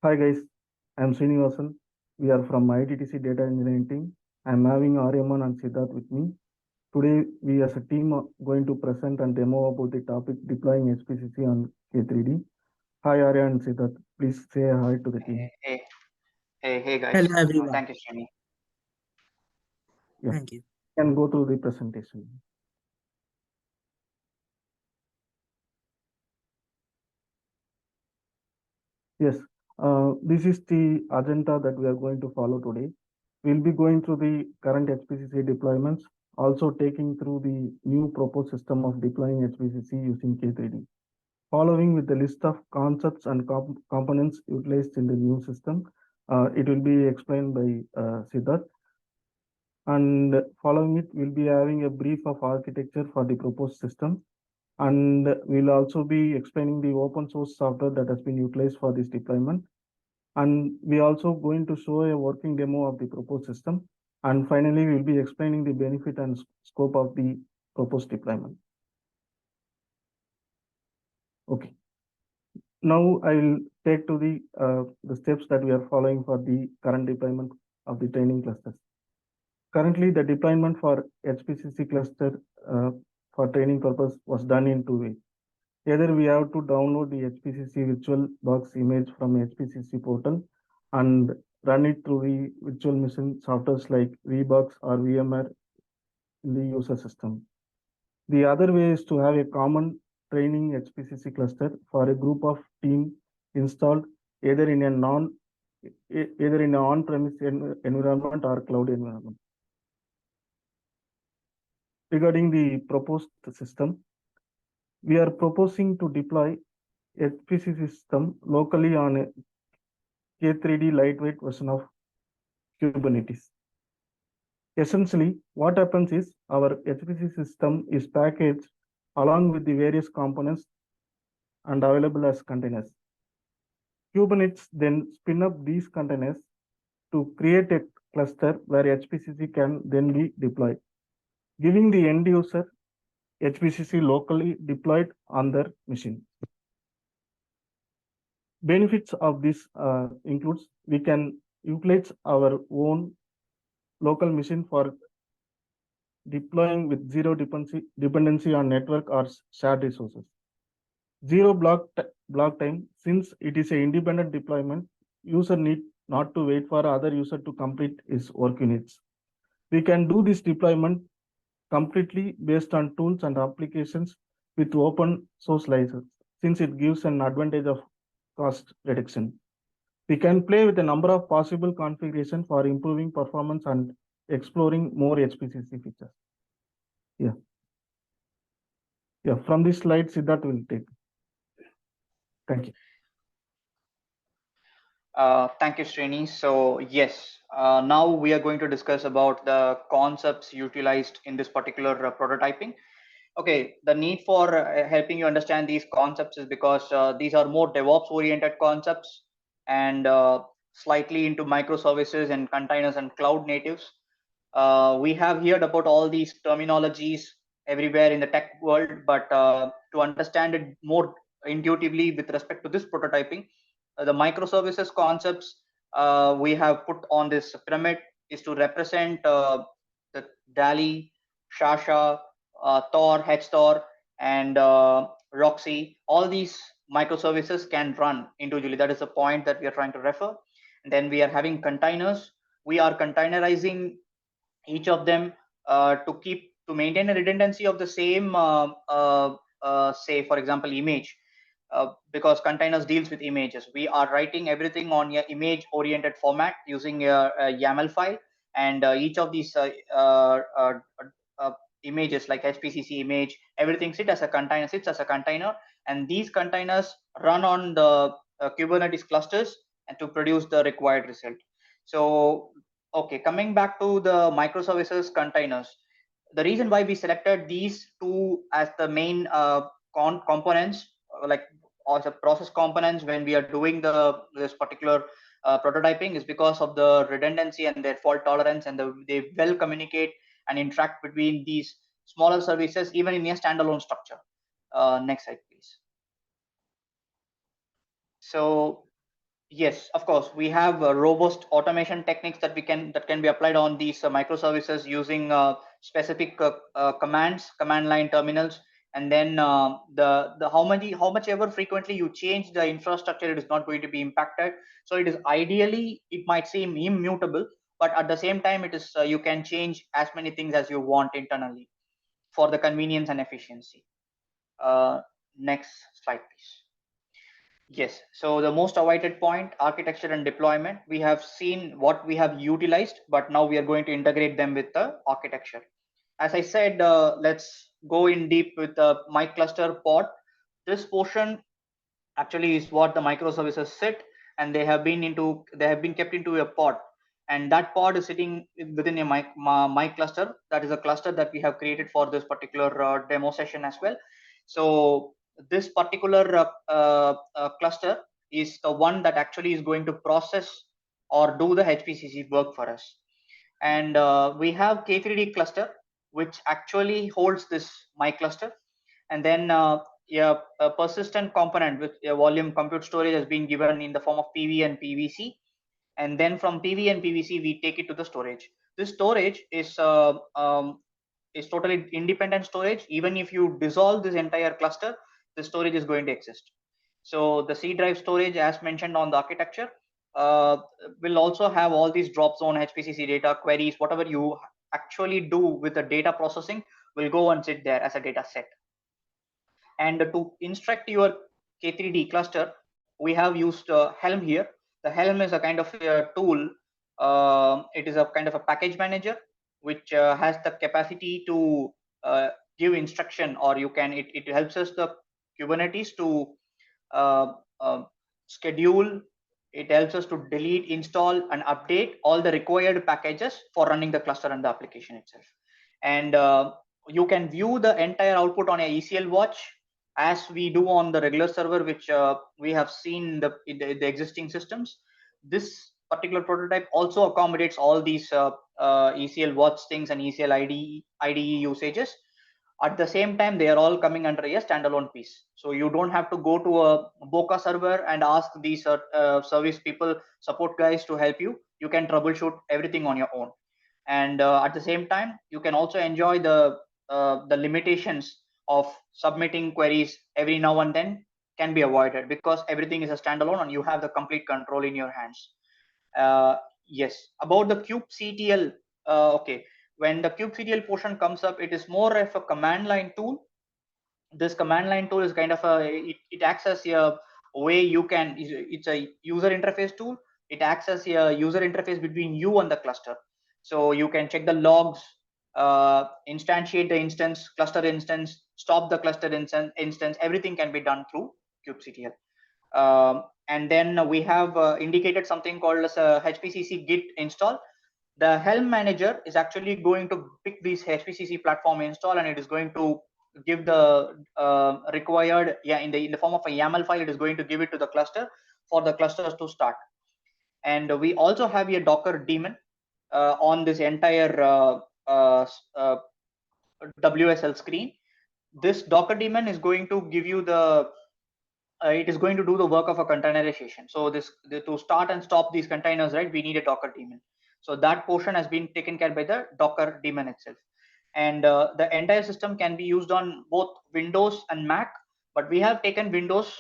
Hi guys, I'm Srinivasan. We are from ITTC Data Engineering team. I'm having Aryaman and Sidharth with me. Today, we as a team are going to present and demo about the topic deploying HPCC on K3D. Hi Arya and Sidharth, please say hi to the team. Hey, guys. Hello everyone. Thank you, Srini. Yeah, Thank you. can go through the presentation. Yes, this is the agenda that we are going to follow today. We'll be going through the current HPCC deployments, also taking through the new proposed system of deploying HPCC using K3D. Following with the list of concepts and components utilized in the new system, it will be explained by Sidharth. And following it, we'll be having a brief of architecture for the proposed system. And we'll also be explaining the open source software that has been utilized for this deployment. And we also going to show a working demo of the proposed system. And finally, we'll be explaining the benefit and scope of the proposed deployment. Okay. Now I will take to the steps that we are following for the current deployment of the training clusters. Currently, the deployment for HPCC cluster for training purpose was done in two ways. Either we have to download the HPCC virtual box image from HPCC portal and run it through the virtual machine softwares like VBox or VMware in the user system. The other way is to have a common training HPCC cluster for a group of team installed either in an on-premise environment or cloud environment. Regarding the proposed system, we are proposing to deploy HPCC system locally on a K3D lightweight version of Kubernetes. Essentially, what happens is our HPC system is packaged along with the various components and available as containers. Kubernetes then spin up these containers to create a cluster where HPCC can then be deployed, giving the end user HPCC locally deployed on their machine. Benefits of this includes we can utilize our own local machine for deploying with zero dependency on network or shared resources. Zero block time, since it is an independent deployment, user need not to wait for other user to complete his work units. We can do this deployment completely based on tools and applications with open source license, since it gives an advantage of cost reduction. We can play with a number of possible configurations for improving performance and exploring more HPCC features. Yeah, from this slide, Sidharth will take. Thank you. Thank you, Srini. So yes, now we are going to discuss about the concepts utilized in this particular prototyping. Okay, the need for helping you understand these concepts is because these are more DevOps oriented concepts and slightly into microservices and containers and cloud natives. We have heard about all these terminologies everywhere in the tech world, but to understand it more intuitively with respect to this prototyping, the microservices concepts we have put on this pyramid is to represent the Dali, Shasha, Thor, Thor, and Roxie. All these microservices can run individually. That is the point that we are trying to refer. And then we are having containers. We are containerizing each of them to maintain a redundancy of the same, say, for example, image. Because containers deals with images. We are writing everything on your image oriented format using a YAML file, and each of these images like HPCC image, everything sits as a container, and these containers run on the Kubernetes clusters and to produce the required result. So, okay, coming back to the microservices containers, the reason why we selected these two as the main components, like as a process components when we are doing this particular prototyping, is because of the redundancy and their fault tolerance, and they well communicate and interact between these smaller services even in a standalone structure. Next slide, please. So Yes, of course. We have robust automation techniques that can be applied on these microservices using specific commands, command line terminals, and then the how much ever frequently you change the infrastructure, it is not going to be impacted. So it is ideally, it might seem immutable, but at the same time, it is you can change as many things as you want internally for the convenience and efficiency. Next slide, please. Yes, so the most awaited point, architecture and deployment. We have seen what we have utilized, but now we are going to integrate them with the architecture. As I said, let's go in deep with the mic cluster pod. This portion actually is what the microservices sit, and they have been kept into a pod, and that pod is sitting within a mic cluster. That is a cluster that we have created for this particular demo session as well. So this particular cluster is the one that actually is going to process or do the HPCC work for us. And we have K3D cluster, which actually holds this mic cluster. And then yeah, a persistent component with a volume compute storage has been given in the form of PV and PVC. And then from PV and PVC, we take it to the storage. This storage is totally independent storage. Even if you dissolve this entire cluster, the storage is going to exist. So the C drive storage, as mentioned on the architecture, uh, will also have all these drop zone HPCC data queries. Whatever you actually do with the data processing will go and sit there as a data set. And to instruct your K3D cluster, we have used Helm here. The Helm is a kind of a tool. It is a kind of a package manager which has the capacity to give instruction, or it helps us the Kubernetes to uh, uh, schedule. It helps us to delete, install, and update all the required packages for running the cluster and the application itself. And you can view the entire output on a ECL watch, as we do on the regular server, which we have seen in the existing systems. This particular prototype also accommodates all these ECL watch things and ECL IDE usages. At the same time, they are all coming under a standalone piece. So you don't have to go to a Boca server and ask these service people, support guys to help you. You can troubleshoot everything on your own. And at the same time, you can also enjoy the limitations of submitting queries every now and then can be avoided, because everything is a standalone and you have the complete control in your hands. Yes, about the kubectl. Okay, when the kubectl portion comes up, it is more of a command line tool. This command line tool is kind of it acts as a way you can, it's a user interface tool. It acts as a user interface between you and the cluster. So you can check the logs, instantiate the instance, cluster instance, stop the cluster instance. Everything can be done through kubectl. And then we have indicated something called as a HPCC git install. The Helm manager is actually going to pick this HPCC platform install, and it is going to give the required, in the form of a YAML file. It is going to give it to the cluster for the clusters to start. And we also have a Docker daemon on this entire WSL screen. This Docker daemon is going to give you the it is going to do the work of a containerization. So to start and stop these containers, right, we need a Docker daemon. So that portion has been taken care by the Docker daemon itself. And the entire system can be used on both Windows and Mac, but we have taken Windows.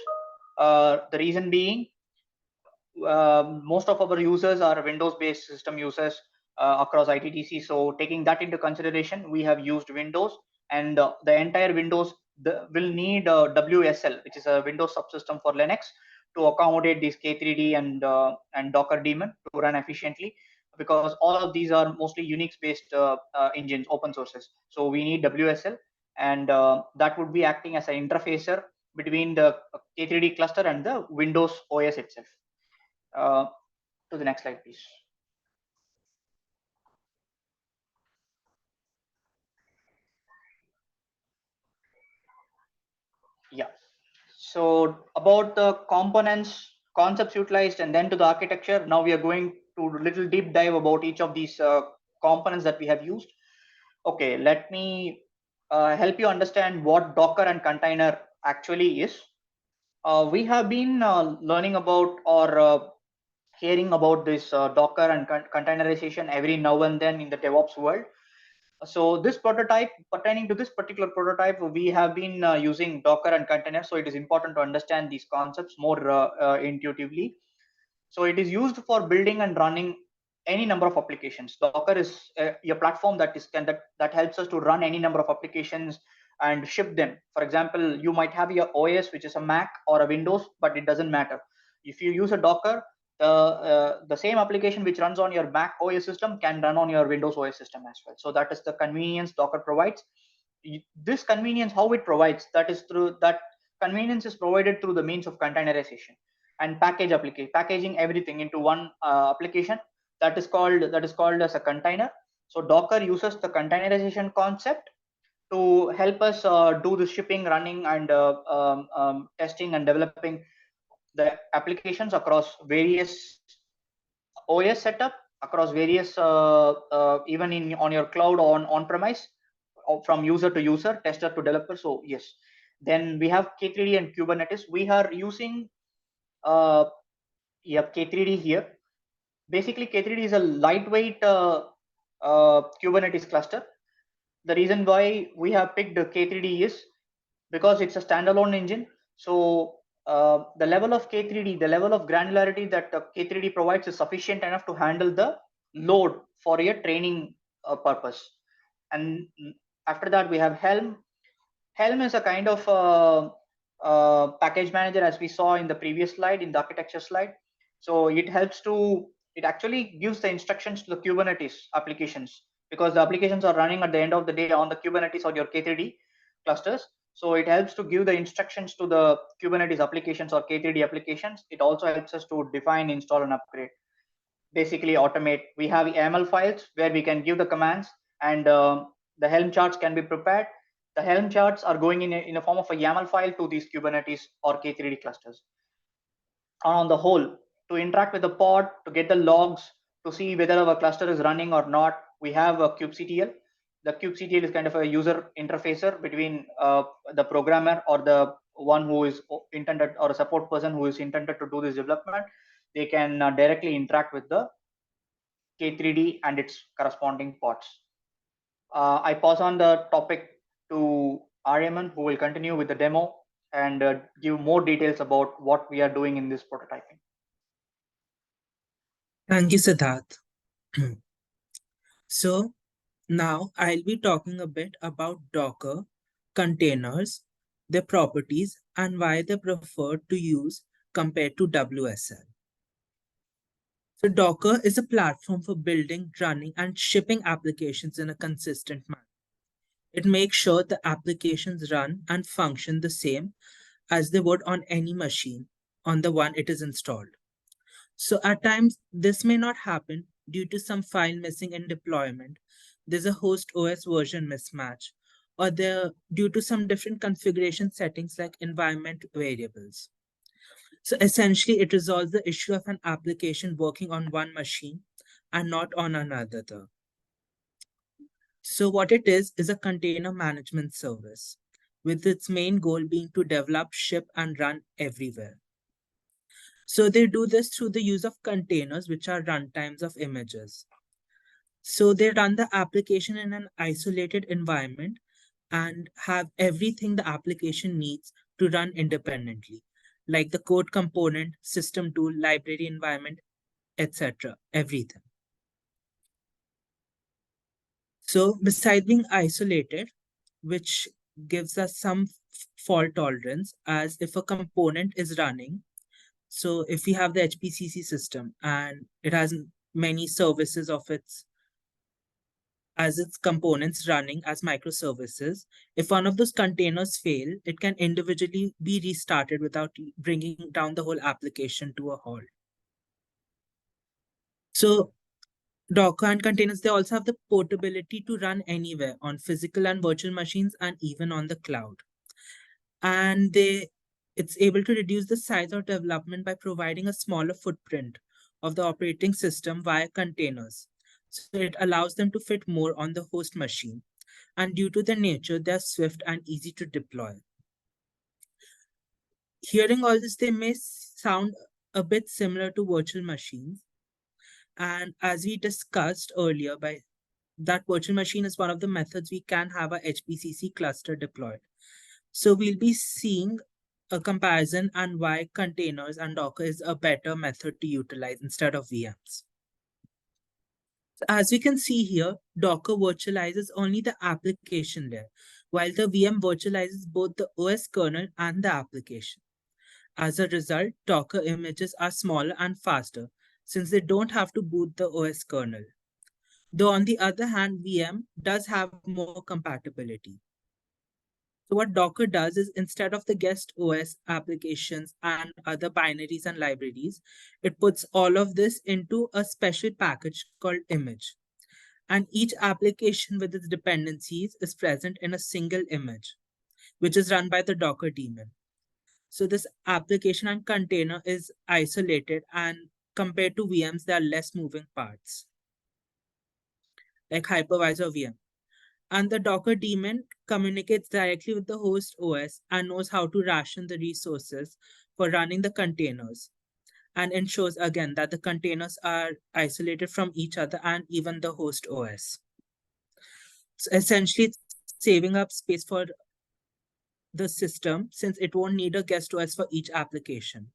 The reason being, most of our users are Windows-based system users across ITTC. So taking that into consideration, we have used Windows, and the entire Windows will need WSL, which is a Windows subsystem for Linux, to accommodate these K3D and Docker daemon to run efficiently, because all of these are mostly Unix-based engines, open sources. So we need WSL, and that would be acting as an interfacer between the K3D cluster and the Windows OS itself. To the next slide, please. Yeah. So about the components, concepts utilized, and then to the architecture. Now we are going to little deep dive about each of these components that we have used. Okay, let me help you understand what Docker and container actually is. We have been learning about, or hearing about this Docker and containerization every now and then in the DevOps world. So this prototype, pertaining to this particular prototype, we have been using Docker and containers. So it is important to understand these concepts more intuitively. So it is used for building and running any number of applications. Docker is a platform that helps us to run any number of applications and ship them. For example, you might have your OS, which is a Mac or a Windows, but it doesn't matter. If you use a Docker, the same application which runs on your Mac OS system can run on your Windows OS system as well. So that is the convenience Docker provides. This convenience, how it provides, that convenience is provided through the means of containerization and packaging everything into one application that is called as a container. So Docker uses the containerization concept to help us do the shipping, running, and testing and developing the applications across various OS setup, across various even in on your cloud or on premise, from user to user, tester to developer. So yes, then we have K3D and Kubernetes. We are using K3D here. Basically, K3D is a lightweight Kubernetes cluster. The reason why we have picked K3D is because it's a standalone engine. So the level of K3D, the level of granularity that K3D provides is sufficient enough to handle the load for a training purpose. And after that, we have Helm. Helm is a kind of package manager, as we saw in the previous slide, in the architecture slide. So it actually gives the instructions to the Kubernetes applications, because the applications are running at the end of the day on the Kubernetes or your K3D clusters. So it helps to give the instructions to the Kubernetes applications or K3D applications. It also helps us to define, install, and upgrade. Basically automate. We have YAML files where we can give the commands, and the Helm charts can be prepared. The Helm charts are going in a form of a YAML file to these Kubernetes or K3D clusters. On the whole, to interact with the pod, to get the logs, to see whether our cluster is running or not, we have a kubectl. The kubectl is kind of a user interfacer between the programmer or the one who is intended, or a support person who is intended to do this development. They can directly interact with the K3D and its corresponding pods. I pass on the topic to Aryaman, who will continue with the demo and give more details about what we are doing in this prototyping. Thank you, Sidharth. So now I'll be talking a bit about Docker, containers, their properties, and why they're preferred to use compared to WSL. So Docker is a platform for building, running, and shipping applications in a consistent manner. It makes sure the applications run and function the same as they would on any machine on the one it is installed. So at times, this may not happen due to some file missing in deployment. There's a host OS version mismatch, or due to some different configuration settings like environment variables. So essentially, it resolves the issue of an application working on one machine and not on another. So what it is a container management service, with its main goal being to develop, ship, and run everywhere. So they do this through the use of containers, which are runtimes of images. So they run the application in an isolated environment and have everything the application needs to run independently, like the code component, system tool, library environment, etc. Everything. So besides being isolated, which gives us some fault tolerance, as if a component is running, so if we have the HPCC system and it has many services of its components running as microservices, if one of those containers fail, it can individually be restarted without bringing down the whole application to a halt. So Docker and containers, they also have the portability to run anywhere on physical and virtual machines and even on the cloud. And it's able to reduce the size of development by providing a smaller footprint of the operating system via containers. So it allows them to fit more on the host machine. And due to their nature, they're swift and easy to deploy. Hearing all this, they may sound a bit similar to virtual machines. And as we discussed earlier, that virtual machine is one of the methods we can have a HPCC cluster deployed. So we'll be seeing a comparison and why containers and Docker is a better method to utilize instead of VMs. So as we can see here, Docker virtualizes only the application layer, while the VM virtualizes both the OS kernel and the application. As a result, Docker images are smaller and faster since they don't have to boot the OS kernel. Though on the other hand, VM does have more compatibility. So what Docker does is instead of the guest OS applications and other binaries and libraries, it puts all of this into a special package called image. And each application with its dependencies is present in a single image, which is run by the Docker daemon. So this application and container is isolated, and compared to VMs, there are less moving parts, like hypervisor VM. And the Docker daemon communicates directly with the host OS and knows how to ration the resources for running the containers, and ensures again that the containers are isolated from each other and even the host OS. So essentially, it's saving up space for the system since it won't need a guest OS for each application.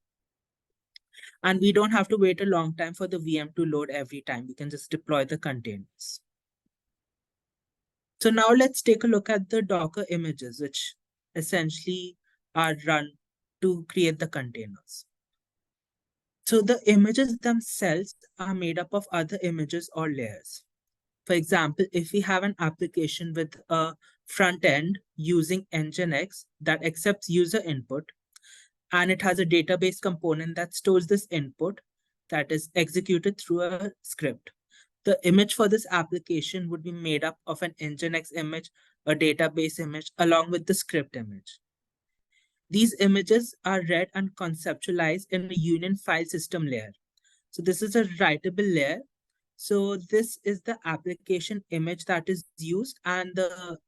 And we don't have to wait a long time for the VM to load every time. We can just deploy the containers. So now let's take a look at the Docker images, which essentially are run to create the containers. So the images themselves are made up of other images or layers. For example, if we have an application with a front end using Nginx that accepts user input, and it has a database component that stores this input that is executed through a script. The image for this application would be made up of an Nginx image, a database image, along with the script image. These images are read and conceptualized in a union file system layer. So this is a writable layer. So this is the application image that is used, and the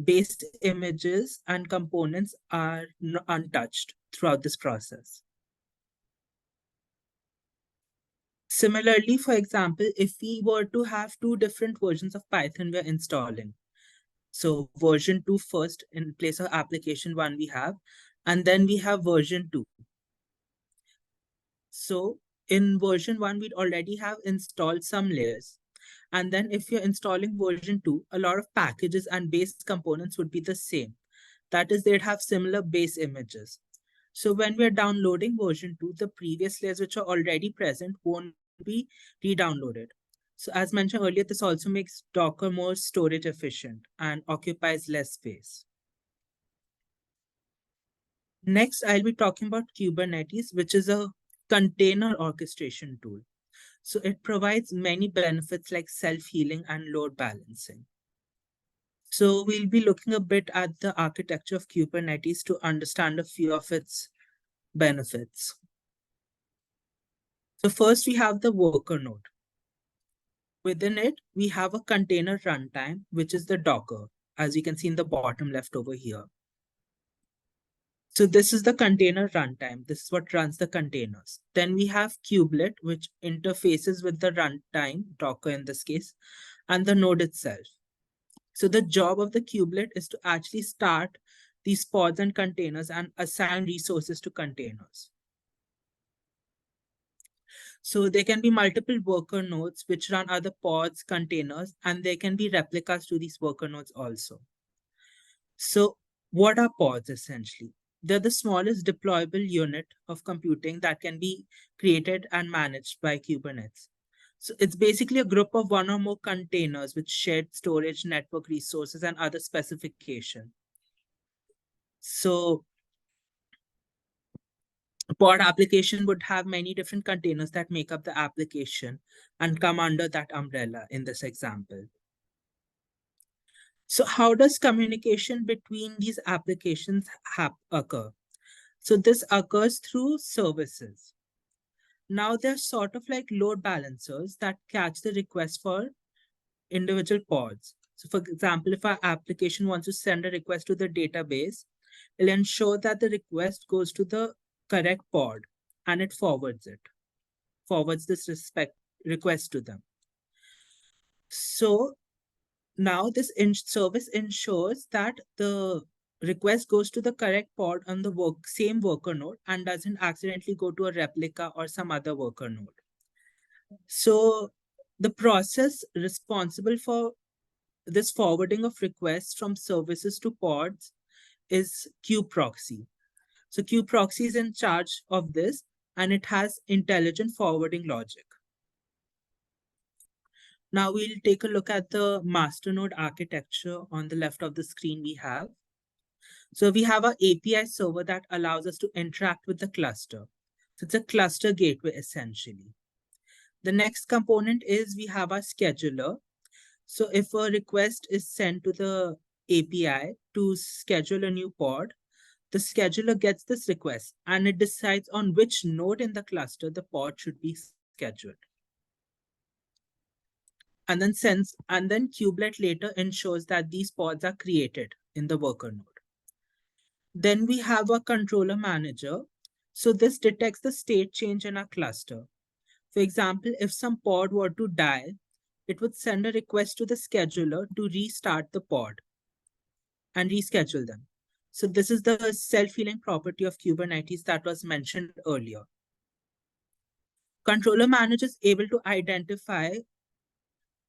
base images and components are untouched throughout this process. Similarly, for example, if we were to have two different versions of Python we're installing, so version 2 first in place of application 1 we have, and then we have version 2. So in version 1, we'd already have installed some layers. And then if you're installing version 2, a lot of packages and base components would be the same. That is, they'd have similar base images. So when we're downloading version 2, the previous layers which are already present won't be re-downloaded. So as mentioned earlier, this also makes Docker more storage efficient and occupies less space. Next, I'll be talking about Kubernetes, which is a container orchestration tool. So it provides many benefits like self-healing and load balancing. So we'll be looking a bit at the architecture of Kubernetes to understand a few of its benefits. So first we have the worker node. Within it, we have a container runtime, which is the Docker, as you can see in the bottom left over here. So this is the container runtime. This is what runs the containers. Then we have kubelet, which interfaces with the runtime, Docker in this case, and the node itself. So the job of the kubelet is to actually start these pods and containers and assign resources to containers. So there can be multiple worker nodes which run other pods, containers, and there can be replicas to these worker nodes also. So what are pods essentially? They're the smallest deployable unit of computing that can be created and managed by Kubernetes. So it's basically a group of one or more containers with shared storage, network resources, and other specification. So a pod application would have many different containers that make up the application and come under that umbrella in this example. So how does communication between these applications occur? So this occurs through services. Now they're sort of like load balancers that catch the request for individual pods. So for example, if our application wants to send a request to the database, it'll ensure that the request goes to the correct pod and it forwards this request to them. So now this service ensures that the request goes to the correct pod on the same worker node and doesn't accidentally go to a replica or some other worker node. So the process responsible for this forwarding of requests from services to pods is kubeproxy. So kubeproxy is in charge of this, and it has intelligent forwarding logic. Now we'll take a look at the masternode architecture. On the left of the screen we have. So we have an API server that allows us to interact with the cluster. So it's a cluster gateway essentially. The next component is we have our scheduler. So if a request is sent to the API to schedule a new pod, the scheduler gets this request and it decides on which node in the cluster the pod should be scheduled. And then kubelet later ensures that these pods are created in the worker node. Then we have a controller manager. So this detects the state change in our cluster. For example, if some pod were to die, it would send a request to the scheduler to restart the pod and reschedule them. So this is the self-healing property of Kubernetes that was mentioned earlier. Controller manager is able to identify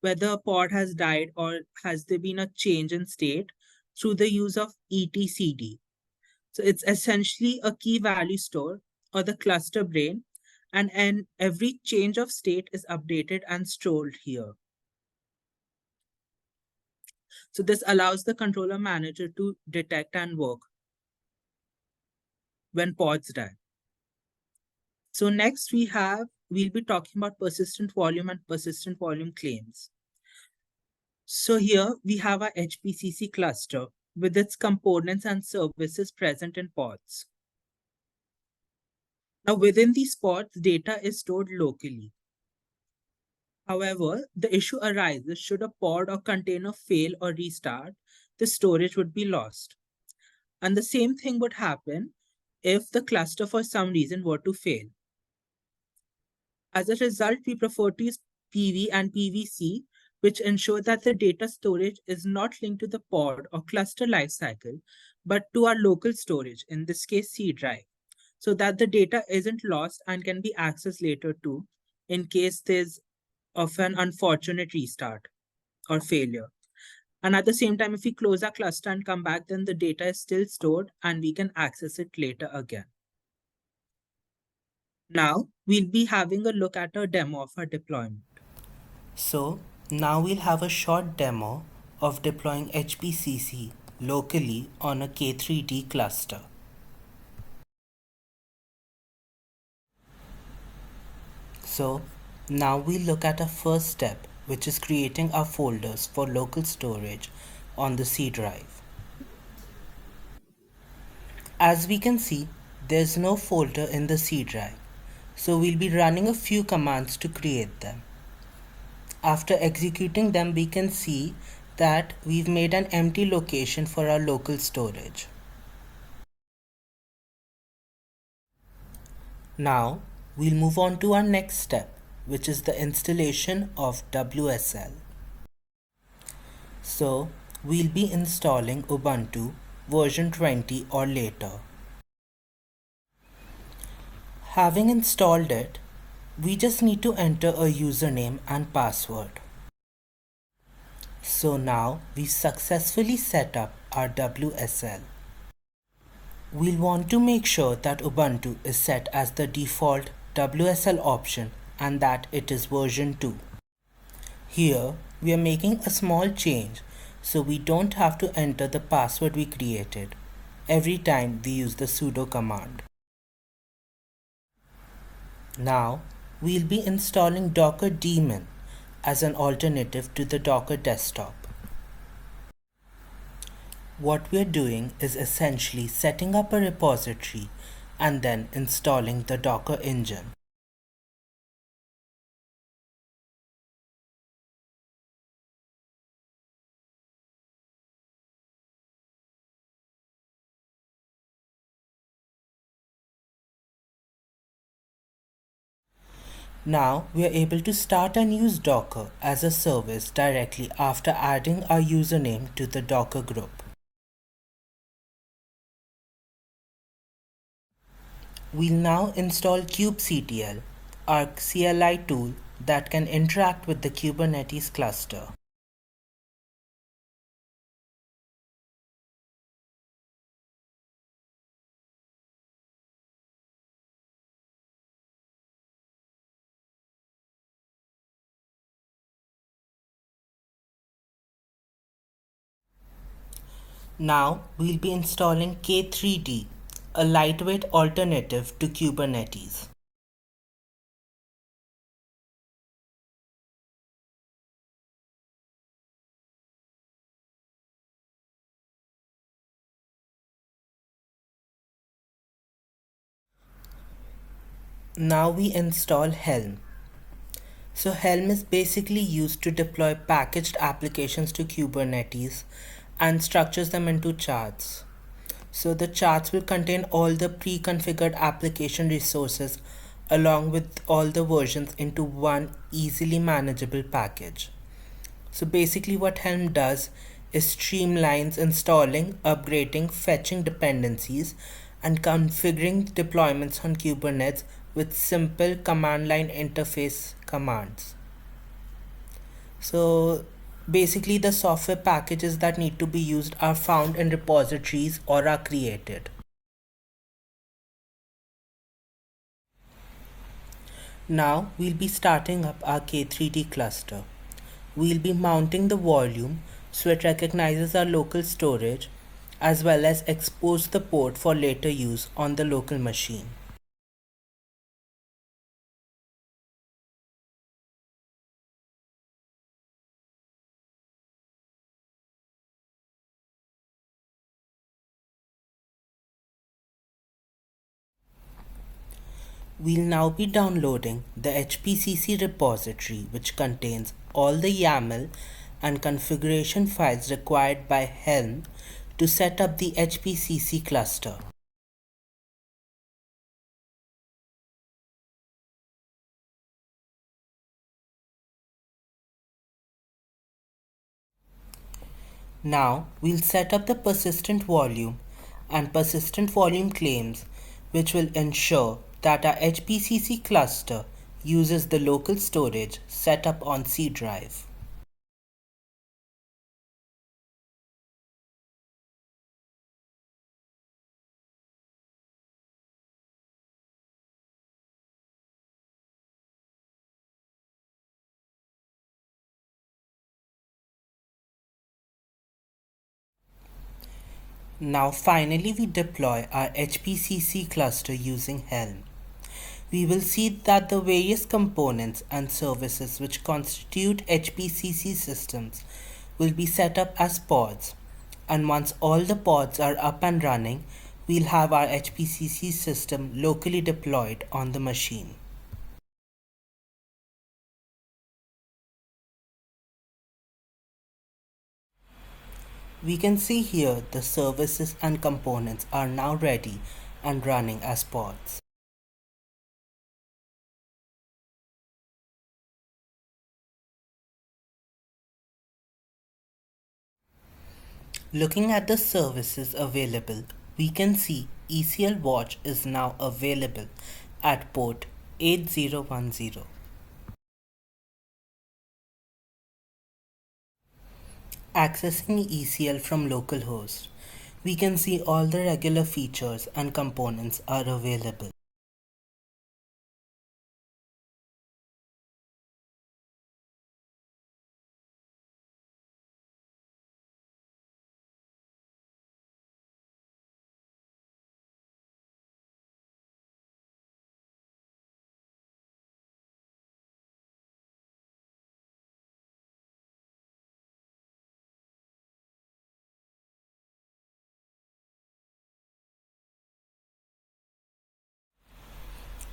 whether a pod has died or has there been a change in state through the use of etcd. So it's essentially a key value store or the cluster brain, and every change of state is updated and stored here. So this allows the controller manager to detect and work when pods die. So next we'll be talking about persistent volume and persistent volume claims. So here we have our HPCC cluster with its components and services present in pods. Now within these pods, data is stored locally. However, the issue arises should a pod or container fail or restart, the storage would be lost. And the same thing would happen if the cluster for some reason were to fail. As a result, we prefer to use PV and PVC, which ensure that the data storage is not linked to the pod or cluster lifecycle, but to our local storage, in this case C drive, so that the data isn't lost and can be accessed later too, in case there's of an unfortunate restart or failure. And at the same time, if we close our cluster and come back, then the data is still stored and we can access it later again. Now, we'll be having a look at a demo of our deployment. So, now we'll have a short demo of deploying HPCC locally on a K3D cluster. So, now we'll look at our first step, which is creating our folders for local storage on the C drive. As we can see, there's no folder in the C drive, so we'll be running a few commands to create them. After executing them, we can see that we've made an empty location for our local storage. Now, we'll move on to our next step, which is the installation of WSL. So, we'll be installing Ubuntu version 20 or later. Having installed it, we just need to enter a username and password. So now we successfully set up our WSL. We'll want to make sure that Ubuntu is set as the default WSL option and that it is version 2. Here we are making a small change so we don't have to enter the password we created every time we use the sudo command. Now we'll be installing Docker daemon as an alternative to the Docker desktop. What we're doing is essentially setting up a repository and then installing the Docker engine. Now we are able to start and use Docker as a service directly after adding our username to the Docker group. We'll now install kubectl, our CLI tool that can interact with the Kubernetes cluster. Now we'll be installing K3D, a lightweight alternative to Kubernetes. Now we install Helm. So Helm is basically used to deploy packaged applications to Kubernetes and structures them into charts. So the charts will contain all the pre-configured application resources along with all the versions into one easily manageable package. So basically what Helm does is streamlines installing, upgrading, fetching dependencies, and configuring deployments on Kubernetes with simple command line interface commands. So basically the software packages that need to be used are found in repositories or are created. Now we'll be starting up our K3D cluster. We'll be mounting the volume so it recognizes our local storage as well as expose the port for later use on the local machine. We'll now be downloading the HPCC repository, which contains all the YAML and configuration files required by Helm to set up the HPCC cluster. Now we'll set up the persistent volume and persistent volume claims, which will ensure that our HPCC cluster uses the local storage set up on C drive. Now finally we deploy our HPCC cluster using Helm. We will see that the various components and services which constitute HPCC systems will be set up as pods, and once all the pods are up and running, we'll have our HPCC system locally deployed on the machine. We can see here the services and components are now ready and running as pods. Looking at the services available, we can see ECL Watch is now available at port 8010. Accessing ECL from localhost, we can see all the regular features and components are available.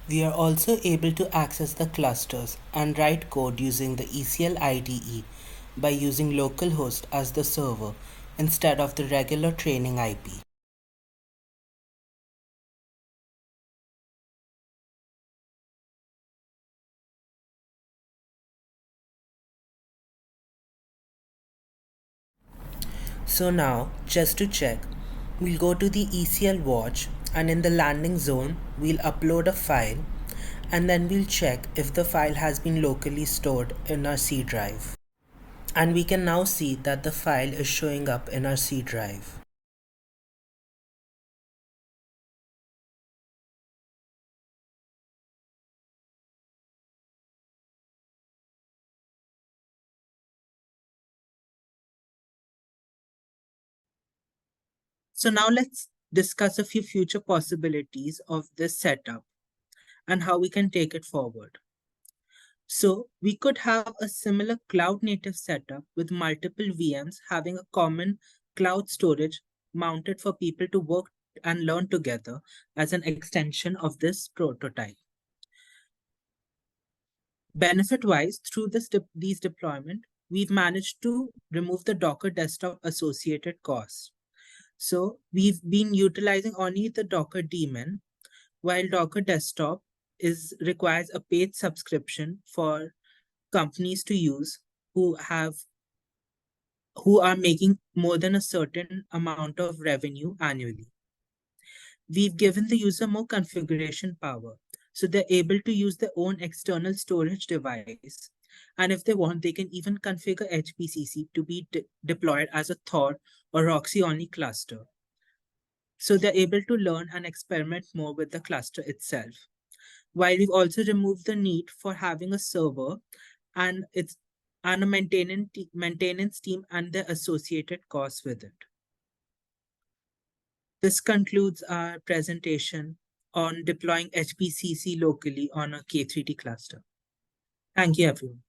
We are also able to access the clusters and write code using the ECL IDE by using localhost as the server instead of the regular training IP. So now, just to check, we'll go to the ECL watch, and in the landing zone, we'll upload a file, and then we'll check if the file has been locally stored in our C drive. And we can now see that the file is showing up in our C drive. So now let's discuss a few future possibilities of this setup and how we can take it forward. So we could have a similar cloud native setup with multiple VMs having a common cloud storage mounted for people to work and learn together as an extension of this prototype. Benefit-wise, through these deployment, we've managed to remove the Docker desktop associated costs. So we've been utilizing only the Docker daemon, while Docker desktop requires a paid subscription for companies to use who are making more than a certain amount of revenue annually. We've given the user more configuration power, so they're able to use their own external storage device. And if they want, they can even configure HPCC to be deployed as a Thor or Roxie only cluster. So they're able to learn and experiment more with the cluster itself. While we've also removed the need for having a server and a maintenance team and the associated costs with it. This concludes our presentation on deploying HPCC locally on a K3D cluster. Thank you, everyone.